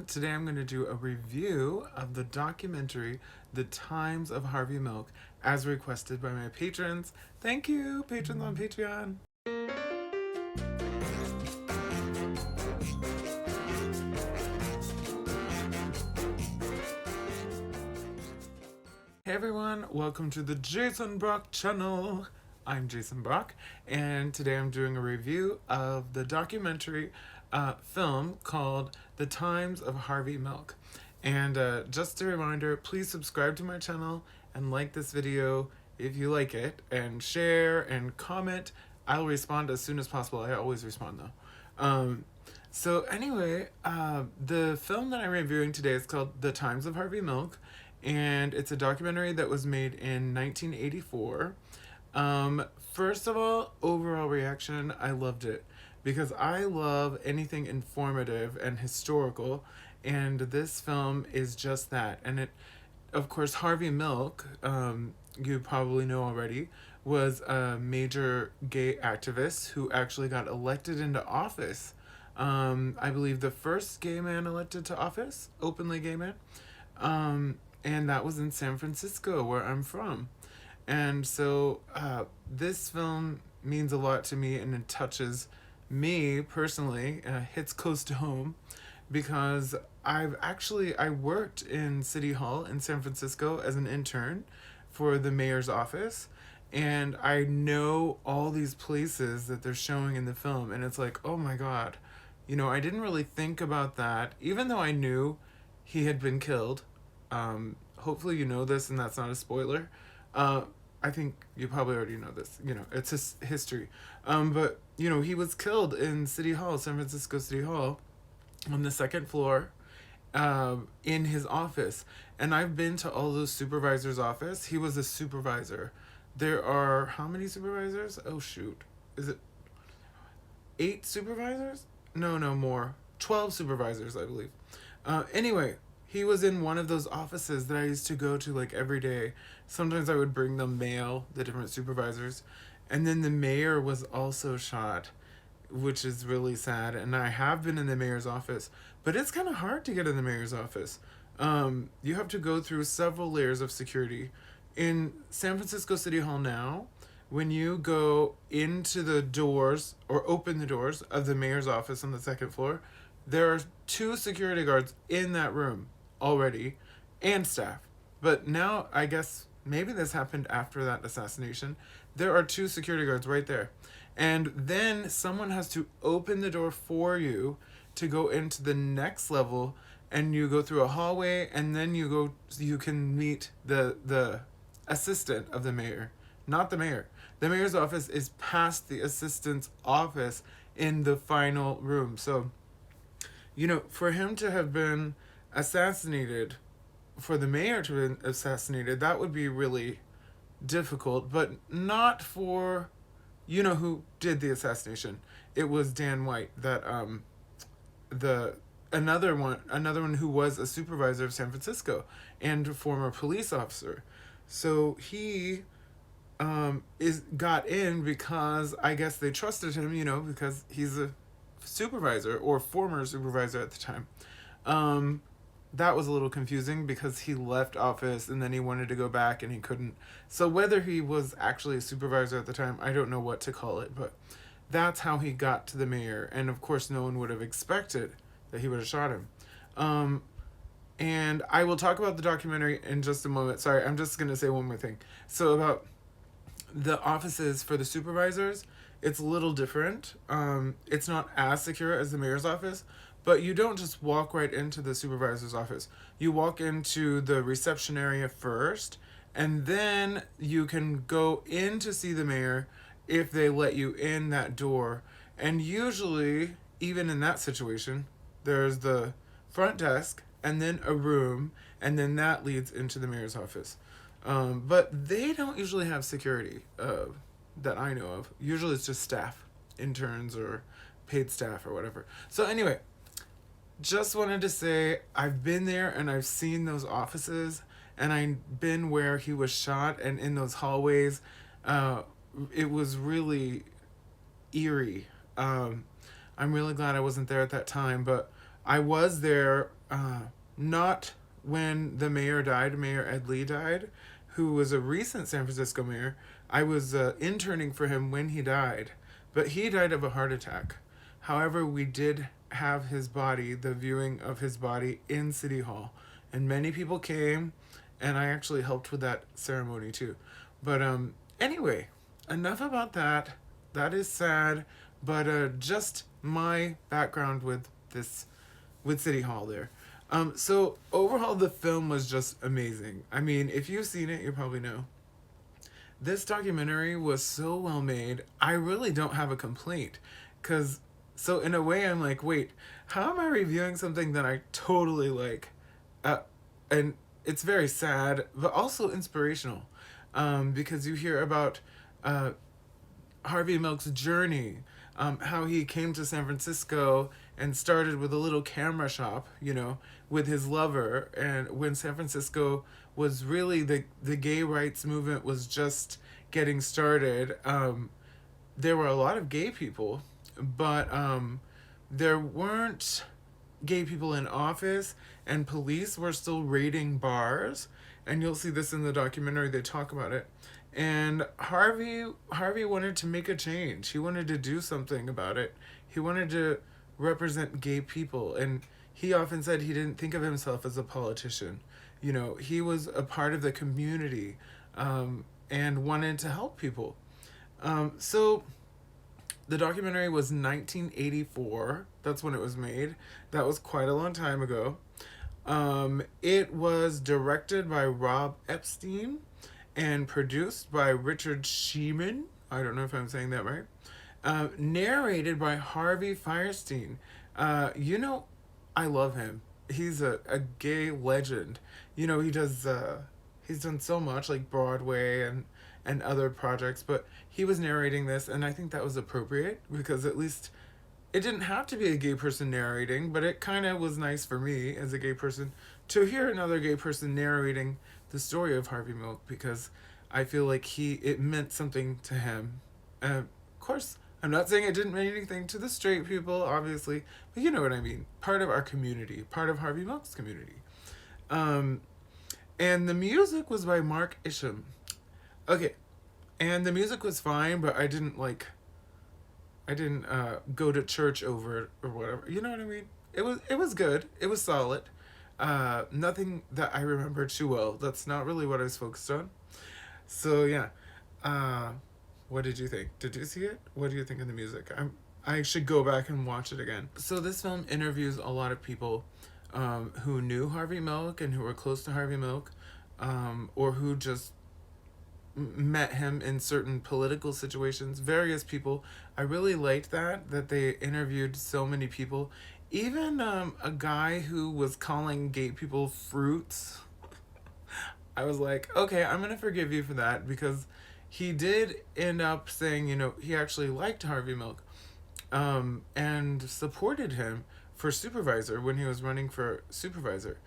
Today I'm going to do a review of the documentary The Times of Harvey Milk as requested by my patrons. Thank you, patrons on Patreon. Hey everyone, welcome to the Jason Brock channel. I'm Jason Brock, and today I'm doing a review of the documentary film called The Times of Harvey Milk. And just a reminder, please subscribe to my channel and like this video if you like it, and share and comment. I'll respond as soon as possible. I always respond though. So anyway, the film that I'm reviewing today is called The Times of Harvey Milk, and it's a documentary that was made in 1984. First of all, overall reaction, I loved it because I love anything informative and historical, and this film is just that. And it, of course, Harvey Milk, you probably know already, was a major gay activist who actually got elected into office. I believe the first gay man elected to office, openly gay man. And that was in San Francisco, where I'm from. And so this film means a lot to me, and it touches me personally, hits close to home, because I worked in City Hall in San Francisco as an intern for the mayor's office, and I know all these places that they're showing in the film, and it's like, oh my god, I didn't really think about that, even though I knew he had been killed. Hopefully you know this and that's not a spoiler. I think you probably already know this. It's his history. But, he was killed in City Hall, San Francisco City Hall, on the second floor, in his office. And I've been to all those supervisors' office. He was a supervisor. There are, how many supervisors? Oh, shoot. Is it 8 supervisors? No, more. 12 supervisors, I believe. Anyway, he was in one of those offices that I used to go to like every day. Sometimes I would bring them mail, the different supervisors. And then the mayor was also shot, which is really sad. And I have been in the mayor's office, but it's kind of hard to get in the mayor's office. You have to go through several layers of security. In San Francisco City Hall now, when you go into the doors or open the doors of the mayor's office on the second floor, there are 2 security guards in that room already, and staff. But now, I guess maybe this happened after that assassination. There are 2 security guards right there. And then someone has to open the door for you to go into the next level, and you go through a hallway, and then you can meet the assistant of the mayor. Not the mayor. The mayor's office is past the assistant's office in the final room. So, for him to have been assassinated, for the mayor to have been assassinated, that would be really difficult, but not for, who did the assassination. It was Dan White, that another one who was a supervisor of San Francisco and a former police officer. So he got in because I guess they trusted him, because he's a supervisor or former supervisor at the time. That was a little confusing because he left office and then he wanted to go back and he couldn't. So whether he was actually a supervisor at the time, I don't know what to call it, but that's how he got to the mayor. And of course, no one would have expected that he would have shot him. And I will talk about the documentary in just a moment. Sorry, I'm just going to say one more thing. So about the offices for the supervisors, it's a little different. It's not as secure as the mayor's office, but you don't just walk right into the supervisor's office. You walk into the reception area first, and then you can go in to see the mayor if they let you in that door. And usually, even in that situation, there's the front desk, and then a room, and then that leads into the mayor's office. But they don't usually have security that I know of. Usually it's just staff, interns or paid staff or whatever. So anyway, just wanted to say I've been there and I've seen those offices, and I've been where he was shot and in those hallways. It was really eerie. I'm really glad I wasn't there at that time, but I was there not when the mayor died, Mayor Ed Lee died, who was a recent San Francisco mayor. I was interning for him when he died, but he died of a heart attack. However, we did have his body, the viewing of his body in City Hall, and many people came, and I actually helped with that ceremony too. But anyway, enough about that. That is sad, but just my background with this, with City Hall there. So overall, the film was just amazing. I mean, if you've seen it, you probably know. This documentary was so well made. I really don't have a complaint, cause so in a way I'm like, wait, how am I reviewing something that I totally like? Uh, and it's very sad, but also inspirational, because you hear about uh, Harvey Milk's journey, how he came to San Francisco and started with a little camera shop, with his lover. And when San Francisco was really the gay rights movement was just getting started, there were a lot of gay people, but there weren't gay people in office, and police were still raiding bars. And you'll see this in the documentary, they talk about it. And Harvey wanted to make a change. He wanted to do something about it. He wanted to represent gay people, and he often said he didn't think of himself as a politician. He was a part of the community, and wanted to help people. So the documentary was 1984. That's when it was made. That was quite a long time ago. It was directed by Rob Epstein and produced by Richard Sheeman. I don't know if I'm saying that right. Narrated by Harvey Fierstein. I love him. He's a gay legend. He's done so much, like Broadway and other projects, but he was narrating this, and I think that was appropriate, because at least it didn't have to be a gay person narrating, but it kind of was nice for me as a gay person to hear another gay person narrating the story of Harvey Milk, because I feel like it meant something to him. Of course, I'm not saying it didn't mean anything to the straight people, obviously, but you know what I mean. Part of our community, part of Harvey Milk's community. And the music was by Mark Isham. Okay, and the music was fine, but I didn't go to church over it or whatever. You know what I mean? It was good. It was solid. Nothing that I remember too well. That's not really what I was focused on. So yeah. What did you think? Did you see it? What do you think of the music? I should go back and watch it again. So this film interviews a lot of people who knew Harvey Milk and who were close to Harvey Milk, or who just met him in certain political situations. Various people. I really liked that they interviewed so many people. Even a guy who was calling gay people fruits. I was like, okay, I'm gonna forgive you for that, because he did end up saying, he actually liked Harvey Milk, and supported him for supervisor when he was running for supervisor.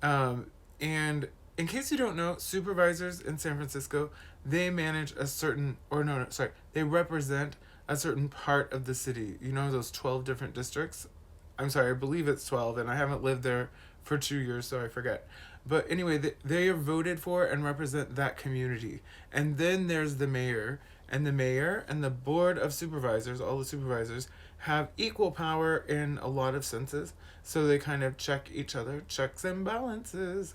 And in case you don't know, supervisors in San Francisco, they manage a certain, or no, sorry, they represent a certain part of the city. Those 12 different districts? I'm sorry, I believe it's 12, and I haven't lived there for 2 years, so I forget. But anyway, they are voted for and represent that community. And then there's the mayor, and the board of supervisors, all the supervisors, have equal power in a lot of senses. So they kind of check each other, checks and balances.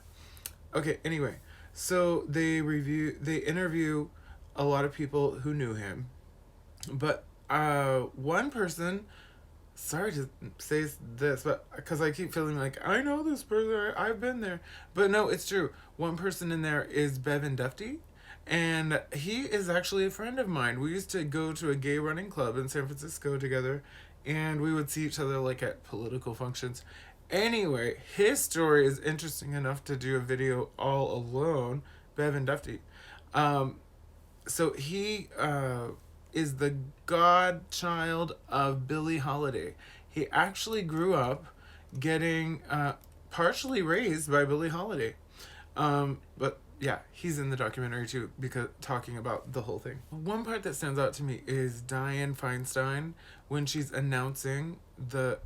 Okay, anyway, so they interview a lot of people who knew him. But one person, sorry to say this, but because I keep feeling like I know this person, I've been there, but no, it's true. One person in there is Bevan Dufty, and he is actually a friend of mine. We used to go to a gay running club in San Francisco together, and we would see each other like at political functions. Anyway, his story is interesting enough to do a video all alone. Bevan Dufty. So he is the godchild of Billie Holiday. He actually grew up getting partially raised by Billie Holiday. But yeah, he's in the documentary too, because talking about the whole thing. One part that stands out to me is Dianne Feinstein when she's announcing that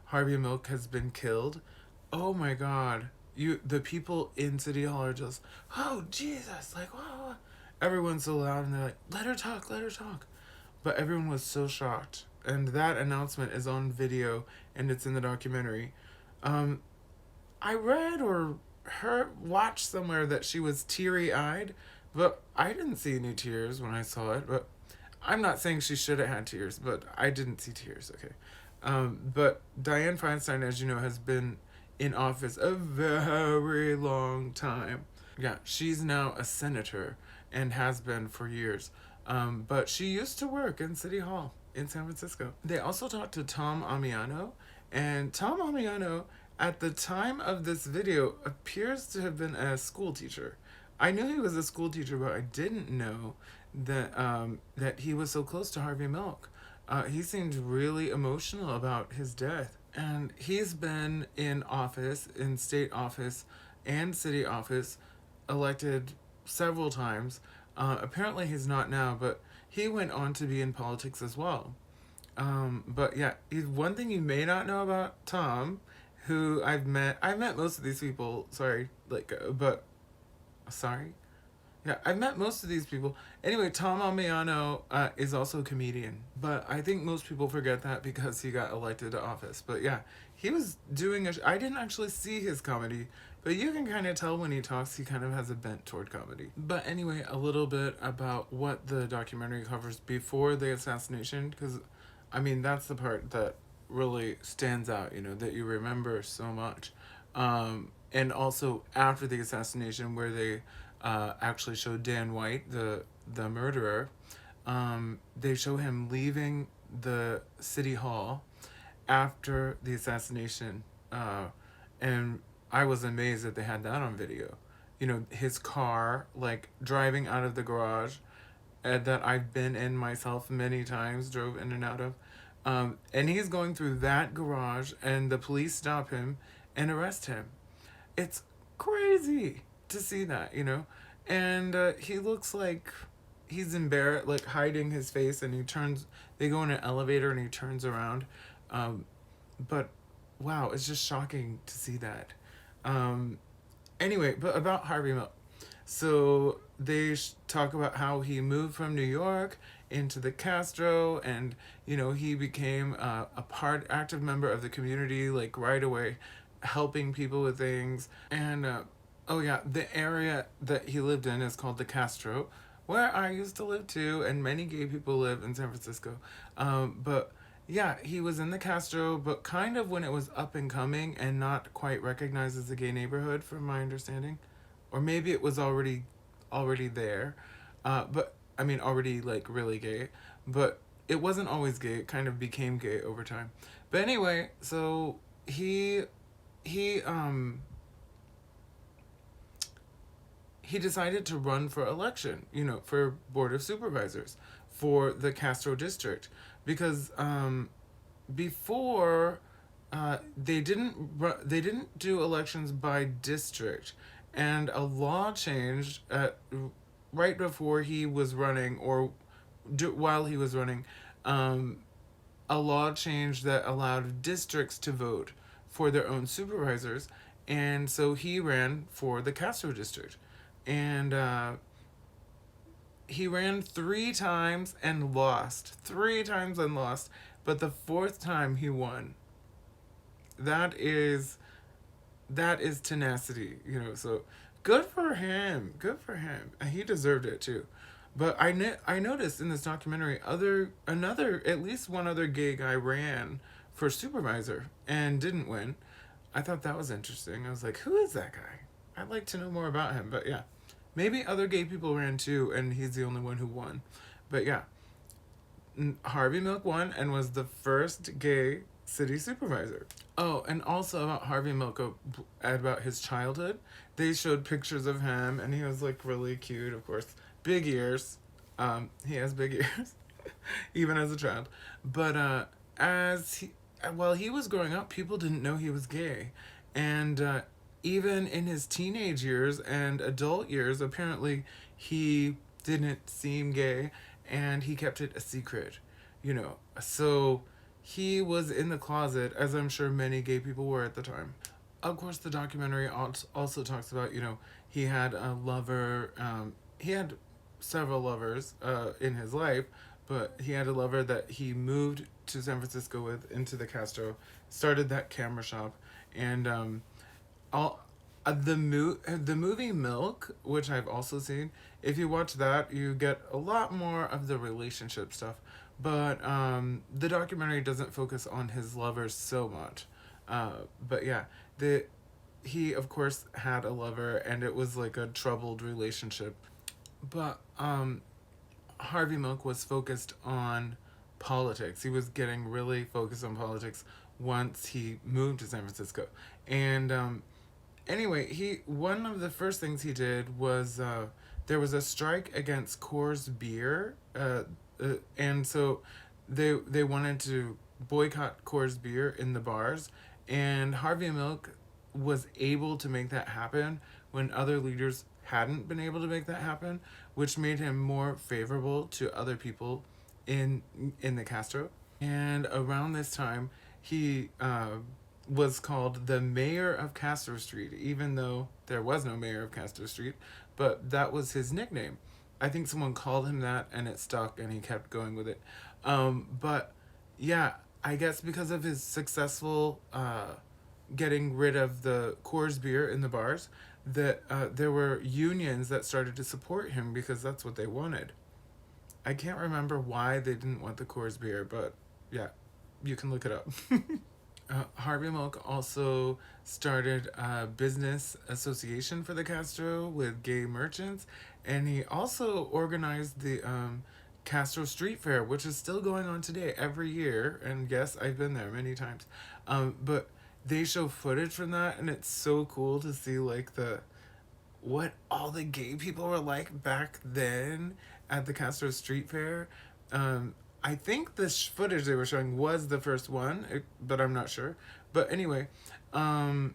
Harvey Milk has been killed, oh my God, the people in City Hall are just, oh Jesus, like, whoa. Everyone's so loud and they're like, let her talk, let her talk. But everyone was so shocked. And that announcement is on video and it's in the documentary. Um, I read or watched somewhere that she was teary eyed, but I didn't see any tears when I saw it. But I'm not saying she should have had tears, but I didn't see tears, okay? But Dianne Feinstein, as you know, has been in office a very long time. Yeah, she's now a senator and has been for years. But she used to work in City Hall in San Francisco. They also talked to Tom Amiano, and Tom Amiano, at the time of this video, appears to have been a school teacher. I knew he was a school teacher, but I didn't know that he was so close to Harvey Milk. He seemed really emotional about his death. And he's been in office, in state office and city office, elected several times. Apparently he's not now, but he went on to be in politics as well. But yeah, one thing you may not know about Tom, who I've met most of these people, sorry, sorry? Yeah, I've met most of these people. Anyway, Tom Amiano is also a comedian, but I think most people forget that because he got elected to office. But yeah, he was doing I didn't actually see his comedy, but you can kind of tell when he talks, he kind of has a bent toward comedy. But anyway, a little bit about what the documentary covers before the assassination, because, I mean, that's the part that really stands out, you know, that you remember so much. And also after the assassination, where they actually show Dan White, the murderer. They show him leaving the city hall after the assassination, and I was amazed that they had that on video. You know, his car, like, driving out of the garage that I've been in myself many times, drove in and out of. And he's going through that garage, and the police stop him and arrest him. It's crazy to see that, you know? And he looks like he's embarrassed, like hiding his face, and they go in an elevator and he turns around. But wow, it's just shocking to see that. Anyway, but about Harvey Milk. So they talk about how he moved from New York into the Castro, and, you know, he became a active member of the community, like, right away, helping people with things. And oh yeah, the area that he lived in is called the Castro, where I used to live too, and many gay people live in San Francisco. But yeah, he was in the Castro, but kind of when it was up and coming and not quite recognized as a gay neighborhood, from my understanding. Or maybe it was already there. But I mean, already, like, really gay. But it wasn't always gay. It kind of became gay over time. But anyway, so he decided to run for election, you know, for Board of Supervisors for the Castro district, because before they didn't do elections by district, and a law changed right before he was running, or while he was running. A law changed that allowed districts to vote for their own supervisors, and so he ran for the Castro district. And he ran 3 times and lost. 3 times and lost. But the 4th time he won. That is tenacity, you know. So good for him. Good for him. And he deserved it too. But I noticed in this documentary at least one other gay guy ran for supervisor and didn't win. I thought that was interesting. I was like, who is that guy? I'd like to know more about him. But yeah, maybe other gay people ran too, and he's the only one who won. But yeah, Harvey Milk won and was the first gay city supervisor. Oh, and also about Harvey Milk, about his childhood. They showed pictures of him, and he was, like, really cute, of course. Big ears. He has big ears, even as a child. But while he was growing up, people didn't know he was gay. And even in his teenage years and adult years, apparently he didn't seem gay, and he kept it a secret, you know. So he was in the closet, as I'm sure many gay people were at the time. Of course, the documentary also talks about, he had a lover. He had several lovers in his life, but he had a lover that he moved to San Francisco with into the Castro, started that camera shop, and all the movie Milk, which I've also seen. If you watch that, you get a lot more of the relationship stuff, but the documentary doesn't focus on his lovers so much. But yeah, the he of course had a lover, and it was like a troubled relationship. But Harvey Milk was focused on politics. He was getting really focused on politics once he moved to San Francisco, and anyway, he one of the first things he did was there was a strike against Coors Beer, and so they wanted to boycott Coors Beer in the bars, and Harvey Milk was able to make that happen when other leaders hadn't been able to make that happen, which made him more favorable to other people in the Castro. And around this time, he was called the mayor of Castro Street, even though there was no mayor of Castro Street, but that was his nickname. I think someone called him that and it stuck and he kept going with it. But yeah, I guess because of his successful getting rid of the Coors beer in the bars, that there were unions that started to support him because that's what they wanted. I can't remember why they didn't want the Coors beer, but yeah, you can look it up. Harvey Milk also started a business association for the Castro with gay merchants, and he also organized the Castro Street Fair, which is still going on today every year. And yes, I've been there many times. But they show footage from that, and it's so cool to see like the what all the gay people were like back then at the Castro Street Fair. I think this footage they were showing was the first one, but I'm not sure. But anyway, um,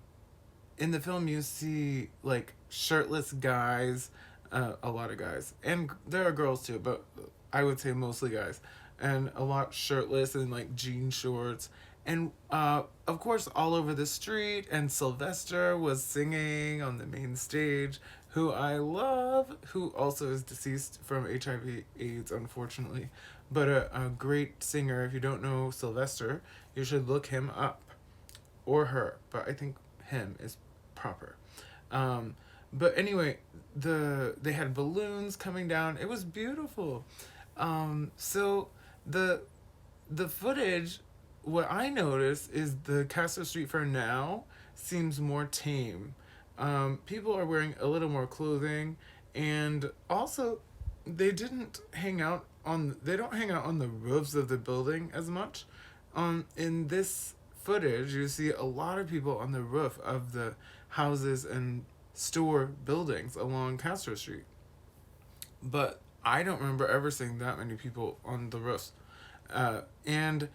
in the film you see like shirtless guys, a lot of guys, and there are girls too, but I would say mostly guys, and a lot shirtless and like jean shorts, and of course all over the street. And Sylvester was singing on the main stage, who I love, who also is deceased from HIV/AIDS, unfortunately, but a great singer. If you don't know Sylvester, you should look him up, or her, but I think him is proper. Um, but anyway, they had balloons coming down. It was beautiful. So the the footage, what I notice is the Castro Street Fair now seems more tame. People are wearing a little more clothing, and also they don't hang out on the roofs of the building as much. In this footage, you see a lot of people on the roof of the houses and store buildings along Castro Street. But I don't remember ever seeing that many people on the roofs. And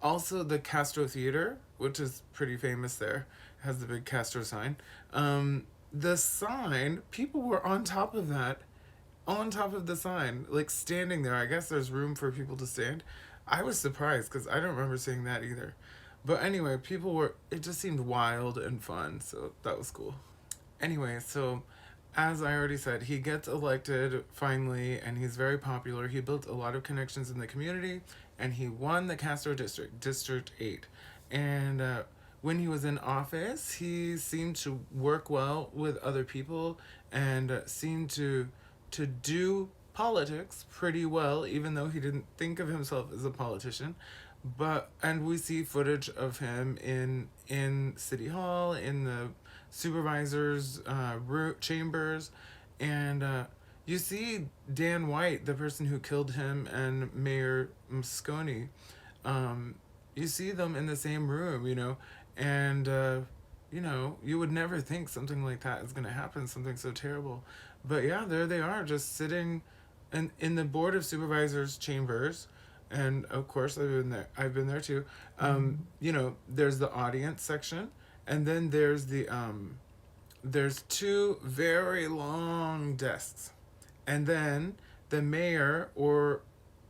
also the Castro Theater, which is pretty famous there, has the big Castro sign. The sign, people were on top of the sign, like standing there. I guess there's room for people to stand. I was surprised because I don't remember seeing that either. But anyway, it just seemed wild and fun, so that was cool. Anyway, so as I already said, he gets elected finally, and he's very popular. He built a lot of connections in the community, and he won the Castro District, District 8. And when he was in office, he seemed to work well with other people, and seemed to do politics pretty well, even though he didn't think of himself as a politician. And we see footage of him in City Hall, in the supervisors' chambers, and you see Dan White, the person who killed him, and Mayor Moscone. You see them in the same room, and you would never think something like that is going to happen, something so terrible. But yeah, there they are, just sitting in the Board of Supervisors chambers. And of course, I've been there too. There's the audience section, and then there's two very long desks, and then the mayor or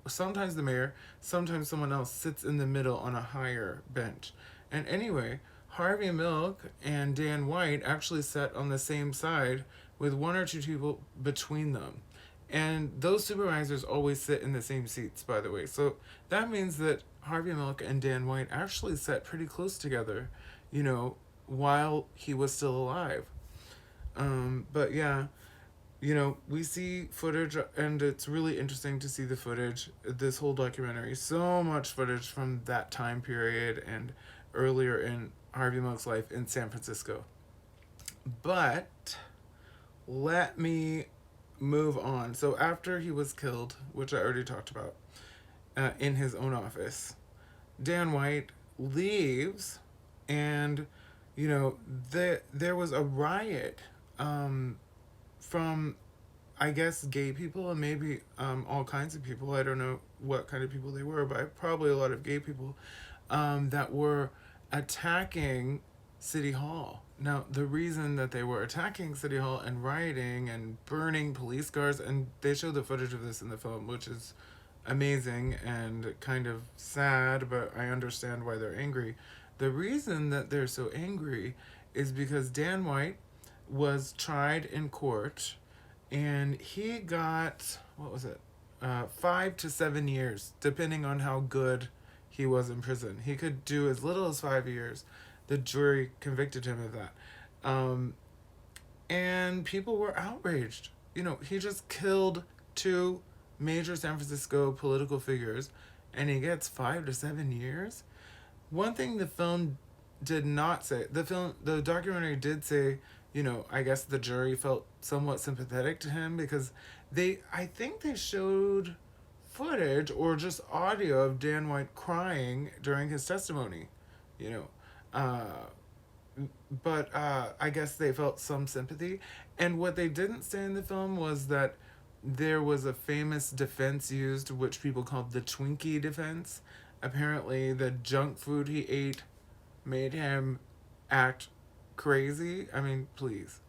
sometimes the mayor, sometimes someone else sits in the middle on a higher bench. And anyway, Harvey Milk and Dan White actually sat on the same side with one or two people between them. And those supervisors always sit in the same seats, by the way. So that means that Harvey Milk and Dan White actually sat pretty close together, you know, while he was still alive. But yeah, we see footage, and it's really interesting to see the footage. This whole documentary, so much footage from that time period and earlier in Harvey Milk's life in San Francisco. But let me move on. So after he was killed, which I already talked about, in his own office, Dan White leaves, and there was a riot from, I guess, gay people and maybe all kinds of people. I don't know what kind of people they were, but probably a lot of gay people that were attacking City Hall. Now, the reason that they were attacking City Hall and rioting and burning police cars, and they show the footage of this in the film, which is amazing and kind of sad, but I understand why they're angry. The reason that they're so angry is because Dan White was tried in court, and he got, what was it, 5 to 7 years, depending on how good he was in prison. He could do as little as 5 years. The jury convicted him of that. And people were outraged. He just killed two major San Francisco political figures, and he gets 5 to 7 years. One thing the film did not say, the documentary did say, I guess the jury felt somewhat sympathetic to him because I think they showed footage or just audio of Dan White crying during his testimony, you know. But I guess they felt some sympathy. And what they didn't say in the film was that there was a famous defense used, which people called the Twinkie defense. Apparently, the junk food he ate made him act crazy. I mean, please.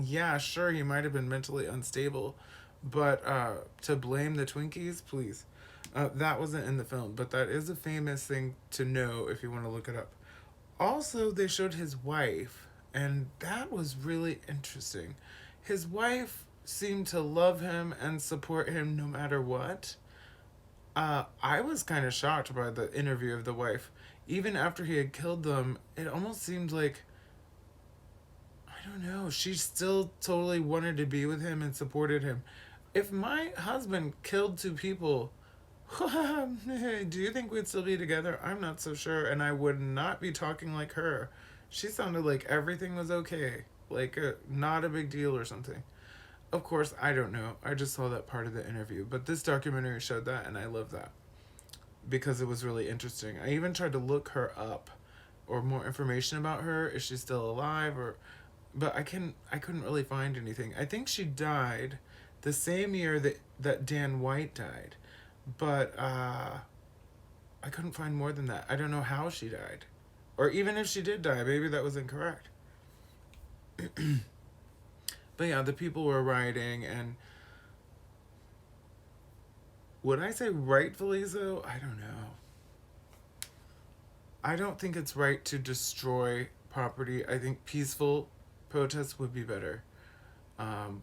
Yeah, sure, he might have been mentally unstable, but to blame the Twinkies, please. That wasn't in the film, but that is a famous thing to know if you want to look it up. Also, they showed his wife, and that was really interesting. His wife seemed to love him and support him no matter what. I was kind of shocked by the interview of the wife. Even after he had killed them, it almost seemed like, I don't know, she still totally wanted to be with him and supported him. If my husband killed two people, do you think we'd still be together? I'm not so sure, and I would not be talking like her. She sounded like everything was okay, like not a big deal or something. Of course, I don't know. I just saw that part of the interview, but this documentary showed that, and I love that because it was really interesting. I even tried to look her up or more information about her. Is she still alive? But I couldn't really find anything. I think she died the same year that Dan White died, but I couldn't find more than that. I don't know how she died, or even if she did die, maybe that was incorrect. But yeah, the people were rioting, and would I say rightfully so? I don't know. I don't think it's right to destroy property. I think peaceful protests would be better.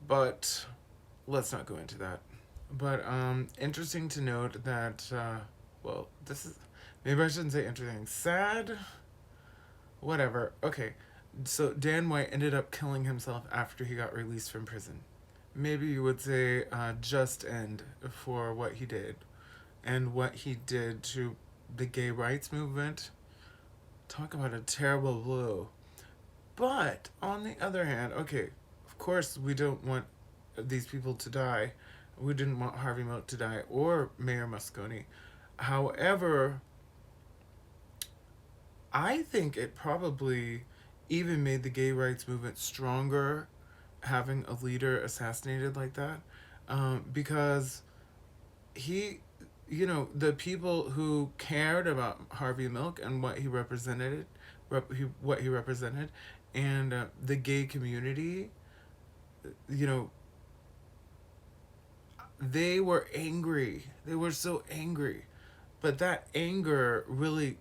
But let's not go into that. But interesting to note that, well, this is, maybe I shouldn't say interesting. Sad? Whatever. Okay. So Dan White ended up killing himself after he got released from prison. Maybe you would say just end for what he did and what he did to the gay rights movement. Talk about a terrible blow. But on the other hand, okay, of course we don't want these people to die. We didn't want Harvey Milk to die or Mayor Moscone. However, I think it probably even made the gay rights movement stronger having a leader assassinated like that, because he, the people who cared about Harvey Milk and what he represented, and the gay community, you know, they were angry. They were so angry. But that anger really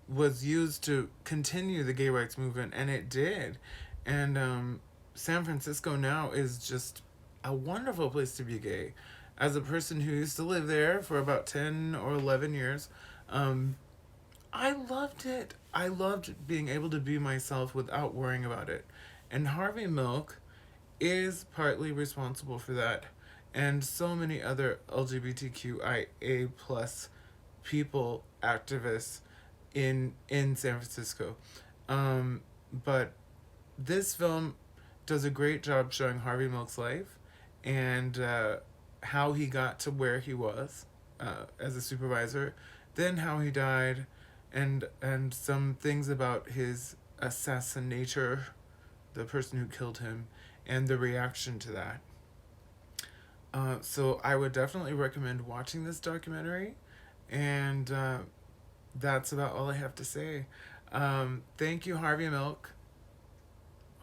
was used to continue the gay rights movement, and it did. And San Francisco now is just a wonderful place to be gay. As a person who used to live there for about 10 or 11 years, um, I loved it. I loved being able to be myself without worrying about it. And Harvey Milk is partly responsible for that. And so many other LGBTQIA plus people, activists in San Francisco. But this film does a great job showing Harvey Milk's life and how he got to where he was as a supervisor, then how he died, and some things about his assassinator, the person who killed him, and the reaction to that. So I would definitely recommend watching this documentary, and that's about all I have to say. Thank you, Harvey Milk,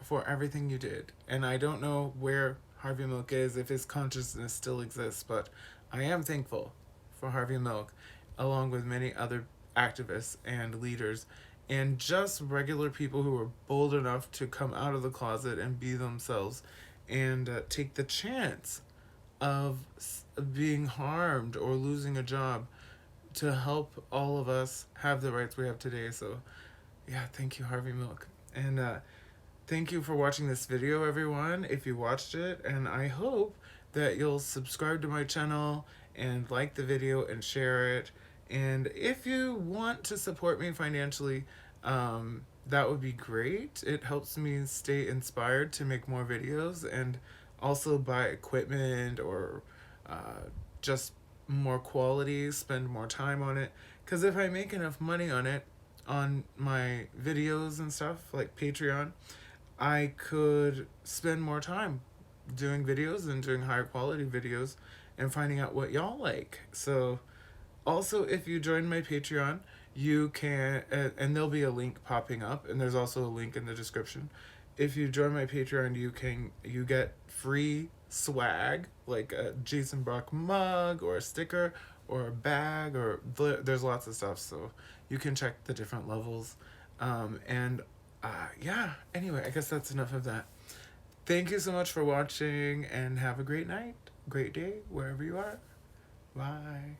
for everything you did. And I don't know where Harvey Milk is, if his consciousness still exists, but I am thankful for Harvey Milk, along with many other activists and leaders, and just regular people who were bold enough to come out of the closet and be themselves and take the chance of being harmed or losing a job to help all of us have the rights we have today. So, yeah, thank you, Harvey Milk. And thank you for watching this video, everyone, if you watched it. And I hope that you'll subscribe to my channel and like the video and share it. And if you want to support me financially, that would be great. It helps me stay inspired to make more videos and also buy equipment or just more quality, spend more time on it. Because if I make enough money on it, on my videos and stuff, like Patreon, I could spend more time doing videos and doing higher quality videos and finding out what y'all like. So, also, if you join my Patreon, you can, and there'll be a link popping up, and there's also a link in the description. If you join my Patreon, you get free swag like a Jason Brock mug or a sticker or a bag or there's lots of stuff. So you can check the different levels. And yeah. Anyway, I guess that's enough of that. Thank you so much for watching, and have a great night, great day, wherever you are. Bye.